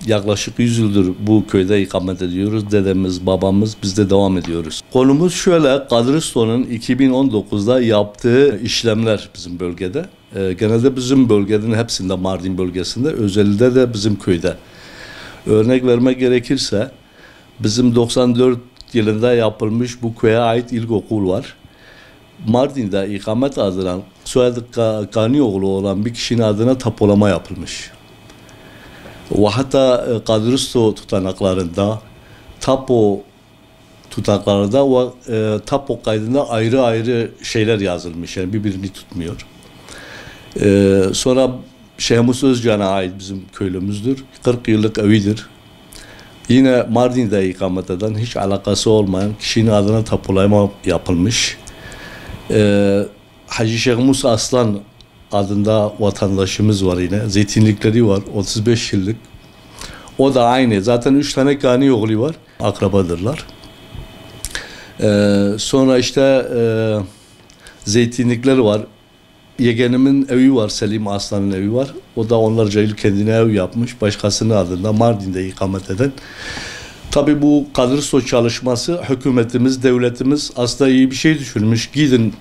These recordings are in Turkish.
Yaklaşık 100 yıldır bu köyde ikamet ediyoruz. Dedemiz, babamız, biz de devam ediyoruz. Konumuz şöyle, Kadristo'nun 2019'da yaptığı işlemler bizim bölgede. Genelde bizim bölgenin hepsinde, Mardin bölgesinde, özellikle de bizim köyde. Örnek vermek gerekirse, bizim 94 yılında yapılmış bu köye ait ilkokul var. Mardin'de ikamet adına soyadı Kanioğlu olan bir kişinin adına tapulama yapılmış. Ve hatta Kadristo tutanaklarında, tapu tutanaklarında ve tapu kaydında ayrı ayrı şeyler yazılmış. Yani birbirini tutmuyor. Sonra Şeyh Musa Özcan'a ait bizim köylümüzdür. 40 yıllık evidir. Yine Mardin'de ikamet eden, hiç alakası olmayan kişinin adına tapulama yapılmış. Hacı Şeyh Musa Aslan adında vatandaşımız var yine. Zeytinlikleri var, 35 yıllık. O da aynı. Zaten 3 tane kani oğlu var. Akrabadırlar. Sonra işte zeytinlikleri var. Yeğenimin evi var. Selim Aslan'ın evi var. O da onlarca yıl kendine ev yapmış. Başkasının adında Mardin'de ikamet eden. Tabii bu Kadristo çalışması hükümetimiz, devletimiz aslında iyi bir şey düşünmüş. Gidin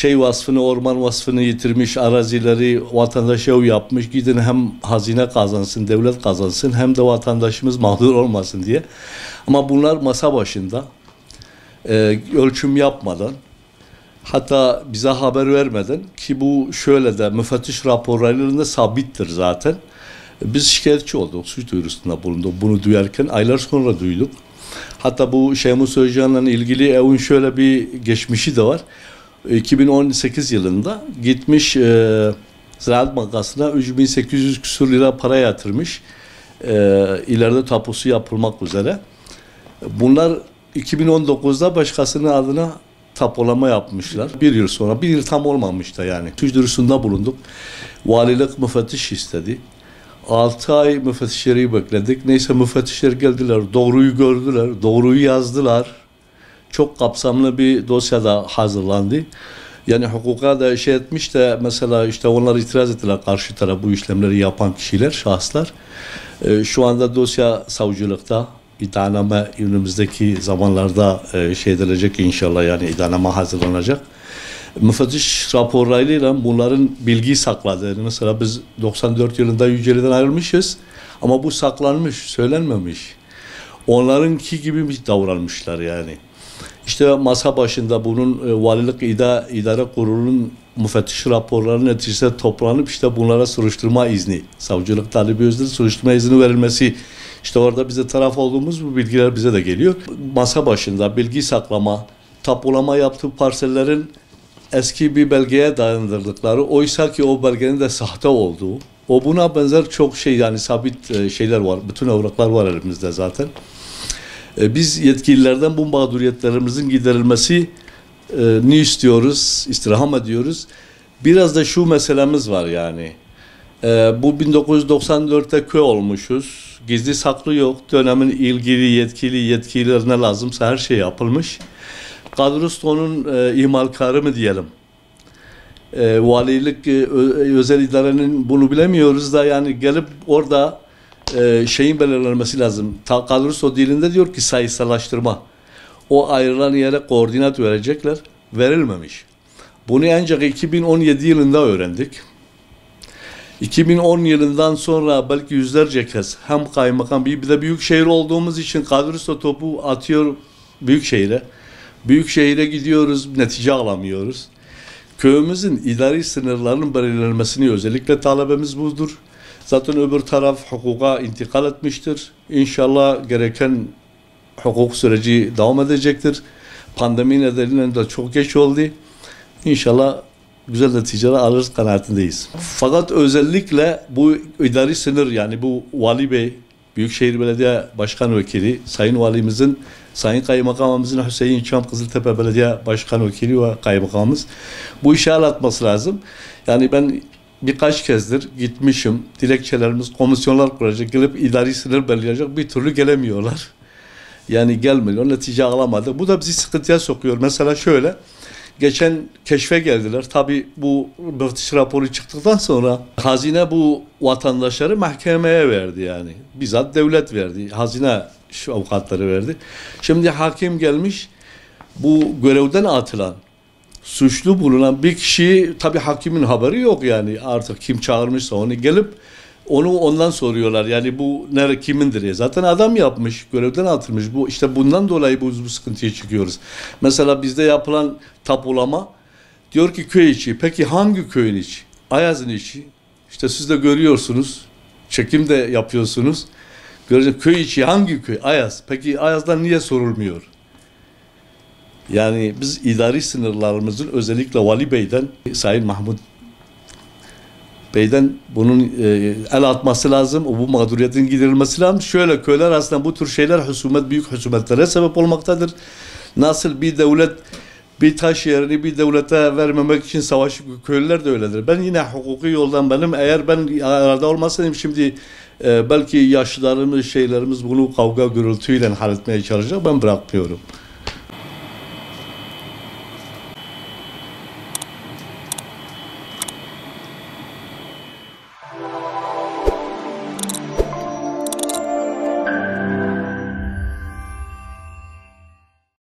vasfını, orman vasfını yitirmiş arazileri vatandaşa ev yapmış. Gidin hem hazine kazansın, devlet kazansın, hem de vatandaşımız mağdur olmasın diye. Ama bunlar masa başında ölçüm yapmadan, hatta bize haber vermeden, ki bu şöyle de müfettiş raporlarında sabittir zaten. Biz şikayetçi olduk, suç duyurusunda bulunduk. Bunu duyarken aylar sonra duyduk. Hatta bu Şeyh Musa Özcan'la ilgili evin şöyle bir geçmişi de var. 2018 yılında gitmiş Ziraat Bankası'na 3800 küsur lira para yatırmış. İleride tapusu yapılmak üzere. Bunlar 2019'da başkasının adına tapulama yapmışlar. Bir yıl sonra, bir yıl tam olmamış da yani. Suç duyurusunda bulunduk. Valilik müfettiş istedi. 6 ay müfettişleri bekledik. Neyse müfettişler geldiler, doğruyu gördüler, doğruyu yazdılar. Çok kapsamlı bir dosya da hazırlandı. Yani hukuka da şey etmiş de, mesela işte onlar itiraz ettiler, karşı taraf, bu işlemleri yapan kişiler, şahıslar. Şu anda dosya savcılıkta, iddianame önümüzdeki zamanlarda şey edilecek inşallah, yani iddianame hazırlanacak. Müfettiş raporlarıyla bunların bilgi sakladığı, mesela biz 94 yılında Yüceli'den ayrılmışız ama bu saklanmış, söylenmemiş. Onlarınki gibi bir davranmışlar yani. İşte masa başında bunun valilik idare kurulunun müfettiş raporlarının neticesinde toplanıp işte bunlara soruşturma izni, savcılık talibi özleri soruşturma izni verilmesi, işte orada bize taraf olduğumuz bu bilgiler bize de geliyor. Masa başında bilgi saklama, tapulama yaptığı parsellerin eski bir belgeye dayandırdıkları, oysa ki o belgenin de sahte olduğu, o buna benzer çok şey, yani sabit şeyler var, bütün evraklar var elimizde zaten. Biz yetkililerden bu mağduriyetlerimizin giderilmesi ni istiyoruz, istirham ediyoruz. Biraz da şu meselemiz var yani. Bu 1994'te köy olmuşuz. Gizli saklı yok. Dönemin ilgili yetkililerine lazımsa her şey yapılmış. Kadristo'nun ihmalkarı mı diyelim? Valilik, özel idarenin bunu bilemiyoruz da, yani gelip orada şeyin belirlenmesi lazım. Kadristo dilinde diyor ki sayısallaştırma. O ayrılan yere koordinat verecekler. Verilmemiş. Bunu ancak 2017 yılında öğrendik. 2010 yılından sonra belki yüzlerce kez hem kaymakam, bir de büyük şehir olduğumuz için Kadristo topu atıyor büyükşehire. Büyükşehire gidiyoruz, netice alamıyoruz. Köyümüzün idari sınırlarının belirlenmesini özellikle talebimiz budur. Zaten öbür taraf hukuka intikal etmiştir. İnşallah gereken hukuk süreci devam edecektir. Pandemi nedeniyle de çok geç oldu. İnşallah güzel neticeler alırız kanaatindeyiz. Fakat özellikle bu idari sınır, yani bu Vali Bey, Büyükşehir Belediye Başkan Vekili, Sayın Valimizin, Sayın Kaymakamımızın Hüseyin Çam Kızıltepe Belediye Başkan Vekili ve Kaymakamımız bu işe el atması lazım. Yani ben birkaç kezdir gitmişim, dilekçelerimiz, komisyonlar kuracak, gelip idari sınır belirleyecek, bir türlü gelemiyorlar. Yani gelmiyor, netice alamadı. Bu da bizi sıkıntıya sokuyor. Mesela şöyle, Geçen keşfe geldiler. Tabi bu müfettiş raporu çıktıktan sonra hazine bu vatandaşları mahkemeye verdi yani. Bizzat devlet verdi. Hazine şu avukatları verdi. Şimdi hakim gelmiş, bu görevden atılan, suçlu bulunan bir kişi, tabi hakimin haberi yok yani, artık kim çağırmışsa onu gelip onu ondan soruyorlar. Yani bu kimindir ya? Zaten adam yapmış, görevden atılmış. Bu işte bundan dolayı bu sıkıntıya çıkıyoruz. Mesela bizde yapılan tapulama diyor ki köy içi. Peki hangi köyün içi? Ayaz'ın içi. İşte siz de görüyorsunuz. Çekim de yapıyorsunuz. Göreceğiz köy içi hangi köy? Ayaz. Peki Ayaz'dan niye sorulmuyor? Yani biz idari sınırlarımızın özellikle Vali Bey'den, Sayın Mahmut Bey'den bunun el atması lazım. Bu mağduriyetin giderilmesi lazım. Şöyle köyler aslında bu tür şeyler büyük husumetlere sebep olmaktadır. Nasıl bir devlet bir taş yerini bir devlete vermemek için savaşı köylüler de öyledir. Ben yine hukuki yoldan eğer ben arada olmasaydım şimdi belki yaşlılarımız bunu kavga gürültüyle halletmeye çalışacak. Ben bırakmıyorum.